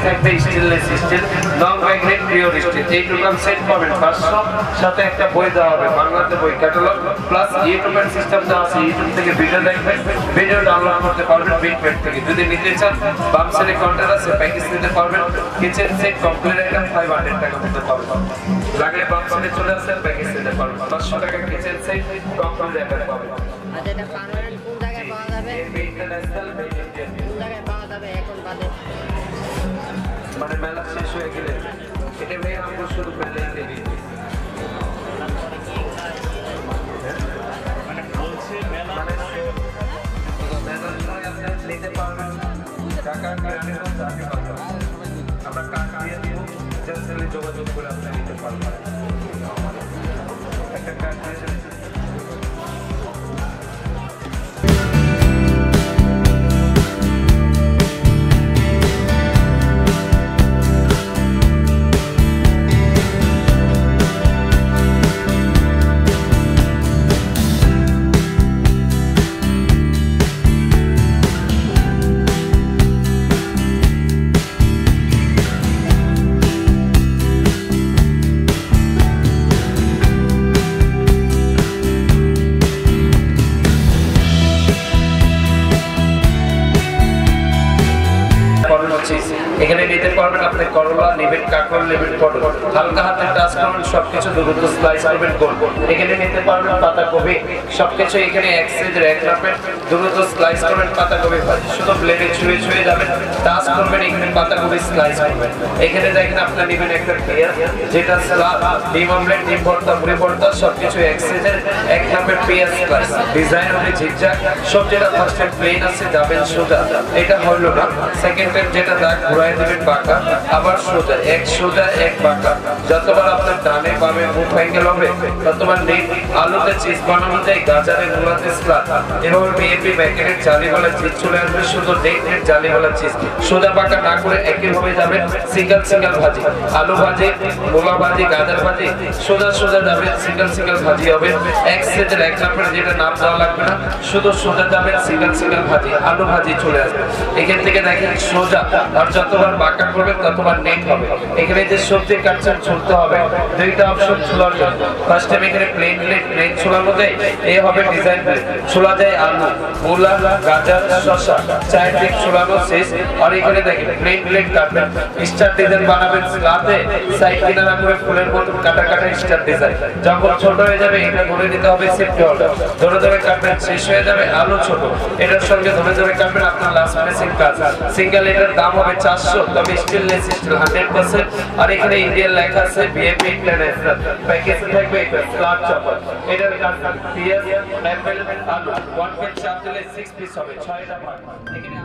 থাকবে stainless steel নন magnet pure still. এই total set পাবেন 500, সাথে একটা বই দেওয়া হবে বাংলাতে বই ক্যাটালগ, প্লাস ইউটিউবের সিস্টেম দেওয়া আছে, ইউটিউব থেকে ভিডিও দেখবেন, ভিডিও ডাউনলোড করতে পারবেন বিটপেড থেকে। যদি নিতে চান বাম সাইডে কাউন্টার আছে, প্যাকেজ নিতে পারবেন। কিচেন সেট কমপ্লিট আইটেম 500 টাকা মধ্যে পাবেন। লাগলে বাম সাইডে চলে আসেন, প্যাকেজ নিতে পারবেন। 500 টাকা কিচেন সেট কমপ্লিট আইটেম পাবেন। আচ্ছা, এটা পার্মানেন্ট কোন জায়গায় পাওয়া যাবে? ইন্টারন্যাশনাল কোন জায়গায় পাওয়া যাবে এখন বাদে? মানে মেলা শেষ হয়ে গেলে এটা ভাই আমরা শুধু মেলাই দেবি, মানে বলছে মেলা নিতে পারবেন। টাকা কিনে আমরা কাজ দিয়ে দিব, জাস্ট যোগাযোগ করে আপনারা নিতে পারবেন। একটা কাজ দিয়ে এখানে নিতে পারবেন। আপনি করলা নেবেন, কাঁকরোল নেবেন, পটল হালকা হাতে টাচ করবেন, সবকিছু দ্রুত স্লাইস করবেন গোল গোল। এখানে নিতে পারবেন পাতাকপি, সবকিছু এখানে এক সাইজের এক রাখবেন, দ্রুত স্লাইস করবেন। পাতাকপি ভাজি শুধু ব্লেডে ছুঁয়ে ছুঁয়ে যাবেন, টাচ করবেন, এখানে পাতাকপি স্লাইস করবেন। এখানে দেখেন আপনার নেবেন একটা পেঁয়াজ, যেটা সালাদ, ডিম অমলেট, ডিম ভর্তা, মুড়ি ভর্তা, সবকিছু এক সাইজের এক রাখবেন পেঁয়াজ স্লাইস। ডিজাইন হবে ঝিকঝাক, সব যেটা ফার্স্ট টাইম প্লেন আছে যাবেন সোজা, এটা হলো না। সেকেন্ড টাইম যেটা দাগ ঘুরাই দেবেন বাঁকা, আবার সোজা, এক সোজা এক বাঁকা। যতবার আপনার ডানে বামে মুখ অ্যাঙ্গেল হবে ততবার নেট। আলুতে চিজ বানানো যায়, গাজরে মূলাতে সালাদ, এভাবে বিএপি প্যাকেটের জালিওয়ালা চিজ চলে আসবে, শুধু নেট জালিওয়ালা চিজ। সোজা বাঁকা না করে একইভাবে যাবেন সিঙ্গেল সিঙ্গেল ভাজি, আলু ভাজি, মূলা ভাজি, গাজর ভাজি, সোজা সোজা যাবেন সিঙ্গেল সিঙ্গেল ভাজি হবে। এক সেটের এক নাম্বার যেটা নাম দেওয়া লাগবে না, শুধু সোজা যাবেন সিঙ্গেল সিঙ্গেল ভাজি, আলু ভাজি চলে আসবে। এখান থেকে দেখেন সোজা, আর যতবার বাঁকা করবেন ততবার নেট হবে। এখানে যে সবজি কাটছেন ছুলতে হবে, দুইটা অপশন ছোলার জন্য। ফার্স্ট টাইম এখানে প্লেন প্লেট, প্লেন ছোলার মধ্যে এ হবে ডিজাইন প্লেট, ছোলা যায় আলু, মূলা, গাজর, শসা, চারদিক ছোলানো শেষ। আর এখানে দেখেন প্লেন প্লেট কাটবেন, স্টার ডিজাইন বানাবেন স্লাতে, সাইড কিনারা করে ফুলের মতো কাটা কাটা স্টার ডিজাইন। যখন ছোট হয়ে যাবে এটা ধরে নিতে হবে সেফটি অর্ডার, ধরে ধরে কাটবেন, শেষ হয়ে যাবে আলু ছোট, এটার সঙ্গে ধরে ধরে কাটবেন, আপনার লাস্ট ফিনিশিং কাজ। সিঙ্গেল এটার দাম হবে 400, তবে স্টেনলেস স্টিল 100%। আর এখানে ইন্ডিয়ান লেখা আছে বিএপি ইন্টারন্যাশনাল। প্যাকেজ থাকবে এটা স্লাট চপার, এটার দাম পিএস অ্যাপেল আলু 1 কেজি চাপ দিলে 6 পিস হবে, 6টা ভাগ। এখানে